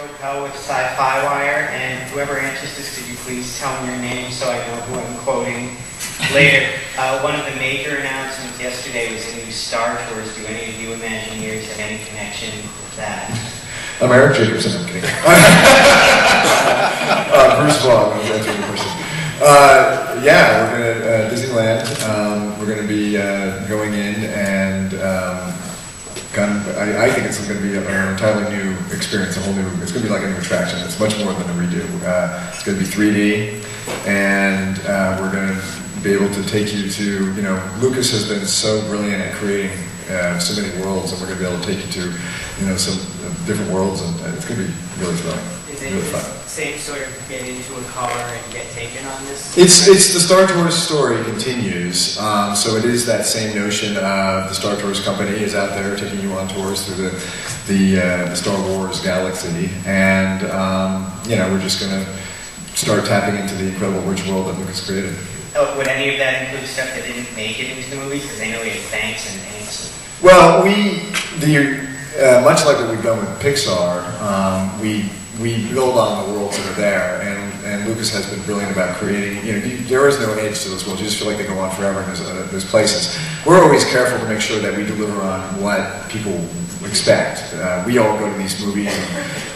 with Sci-Fi Wire, and whoever answers this, could you please tell me your name so I know who I'm quoting later. One of the major announcements yesterday was the new Star Tours. Do any of you Imagineers have any connection with that? I'm Eric Jacobson, I'm kidding. Bruce Vaughn, was answering the question. Yeah, we're going to Disneyland. We're going to be going in and I think it's going to be an entirely new experience, it's going to be like a new attraction. It's much more than a redo. It's going to be 3D, and we're going to be able to take you to, Lucas has been so brilliant at creating so many worlds, and we're going to be able to take you to, some different worlds, and it's going to be really thrilling. Is it really fun. Same sort of get into a car and get taken on this? It's the Star Tours story continues. So it is that same notion of the Star Tours company is out there taking you on tours through the Star Wars galaxy, and we're just going to start tapping into the incredible rich world that Lucas created. Oh, would any of that include stuff that didn't make it into the movies? Because I know we have Banks and Hanks. Well, much like what we've done with Pixar, we build on the worlds that are there, and Lucas has been brilliant about creating, there is no age to those worlds, you just feel like they go on forever, and there's places. We're always careful to make sure that we deliver on what people expect. We all go to these movies,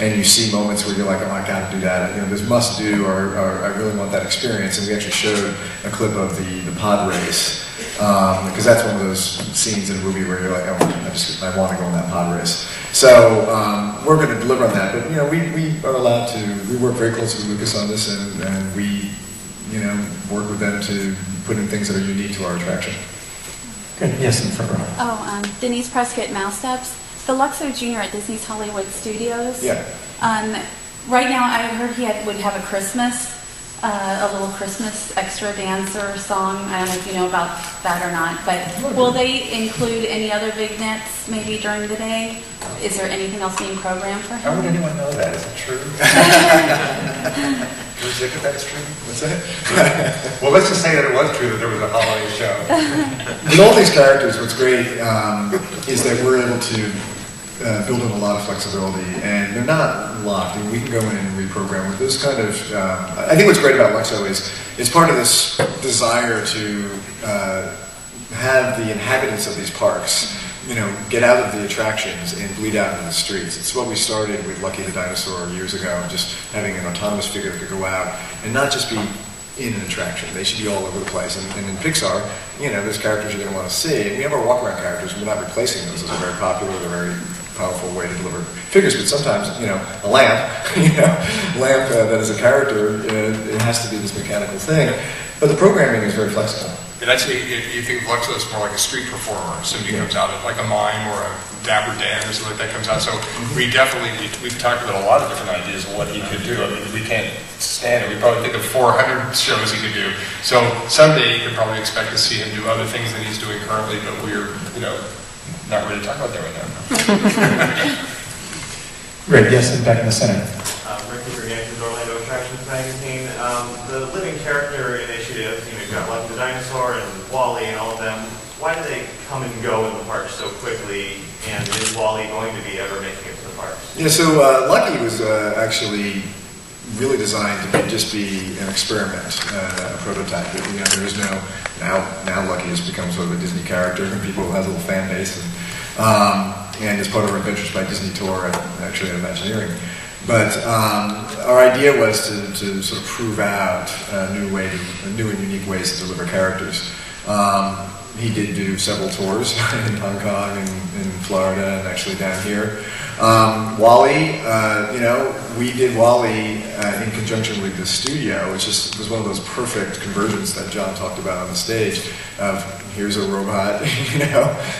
and you see moments where you're like, oh, I gotta do that, there's must do, or I really want that experience, and we actually showed a clip of the pod race, because that's one of those scenes in a movie where you're like, oh, I want to go on that pod race. So we're going to deliver on that, but we are allowed to. We work very closely with Lucas on this, and we work with them to put in things that are unique to our attraction. Good. Yes, in front row. Oh, Denise Prescott, Mouse Steps. The Luxo Jr. at Disney's Hollywood Studios. Yeah. Right now, I heard he would have a Christmas. A little Christmas extra dance or song. I don't know if you know about that or not, but will they include any other vignettes maybe during the day? Is there anything else being programmed for him? How would anyone know that? Is it true? Was it that is true? What's that? Well, let's just say that it was true that there was a holiday show. With all these characters, what's great is that we're able to build in a lot of flexibility, and they're not locked. I mean, we can go in and reprogram with this kind of. I think what's great about Luxo is it's part of this desire to have the inhabitants of these parks, get out of the attractions and bleed out into the streets. It's what we started with Lucky the Dinosaur years ago, just having an autonomous figure that could go out and not just be in an attraction. They should be all over the place. And in Pixar, there's characters you're going to want to see. And we have our walk-around characters. We're not replacing those. Those are very popular. They're very powerful way to deliver figures. But sometimes, a lamp, lamp that is a character, it has to be this mechanical thing. But the programming is very flexible. And actually, you think of Luxo as more like a street performer. Somebody comes out of like a mime or a Dapper Dan or something like that comes out. So we've talked about a lot of different ideas of what he could do. I mean, we can't stand it. We probably think of 400 shows he could do. So someday you could probably expect to see him do other things than he's doing currently, but we're, not really talking about that right now. Great, yes, and back in the center. Rick from Orlando Attractions Magazine. The Living Character Initiative, you've got Lucky the Dinosaur and WALL-E and all of them. Why do they come and go in the parks so quickly, and is WALL-E going to be ever making it to the parks? Yeah, so Lucky was actually really designed to just be an experiment, a prototype. There is no, now Lucky has become sort of a Disney character, and people have a little fan base, and it's part of our Adventures by Disney tour, actually at Imagineering. But our idea was to sort of prove out new and unique ways to deliver characters. He did do several tours in Hong Kong and in Florida and actually down here. WALL-E, we did WALL-E in conjunction with the studio, which was one of those perfect conversions that John talked about on the stage of here's a robot,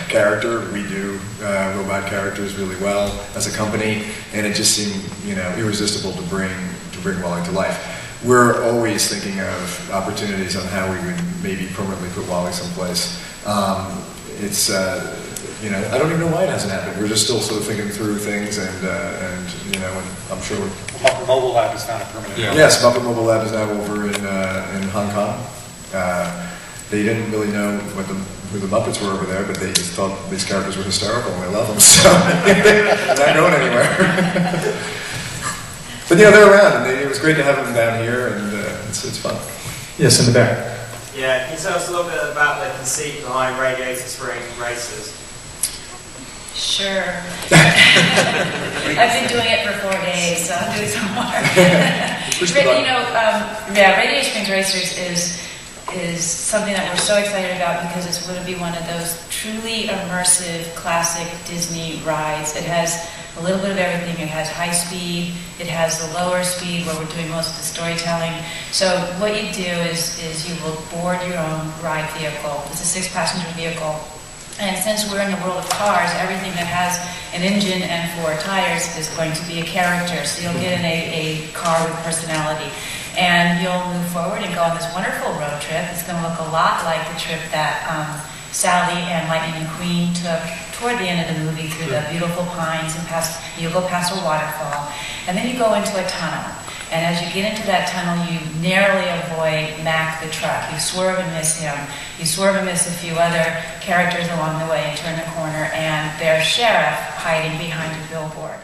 character. We do robot characters really well as a company, and it just seemed, irresistible to bring WALL-E to life. We're always thinking of opportunities on how we would maybe permanently put WALL-E someplace. It's, I don't even know why it hasn't happened. We're just still sort of thinking through things, and I'm sure. Muppet Mobile Lab is not a permanent. Yeah. Yes, Muppet Mobile Lab is now over in Hong Kong. They didn't really know who the Muppets were over there, but they just thought these characters were hysterical and they love them, so they're not going anywhere. But yeah, they're around, and it was great to have them down here, and it's fun. Yes, in the back. Yeah, can you tell us a little bit about the conceit behind Radiator Spring Races? Sure. I've been doing it for 4 days, so I'll do some more. Radiator Springs Racers is something that we're so excited about because it's going to be one of those truly immersive classic Disney rides. It has a little bit of everything. It has high speed, it has the lower speed where we're doing most of the storytelling. So what you do is you will board your own ride vehicle. It's a 6-passenger vehicle. And since we're in the world of cars, everything that has an engine and 4 tires is going to be a character. So you'll get in a car with personality. And you'll move forward and go on this wonderful road trip. It's going to look a lot like the trip that Sally and Lightning McQueen took toward the end of the movie through the beautiful pines, and you'll go past a waterfall. And then you go into a tunnel. And as you get into that tunnel, you narrowly avoid Mac the truck. You swerve and miss him. You swerve and miss a few other characters along the way and turn the corner, and there's Sheriff hiding behind a billboard.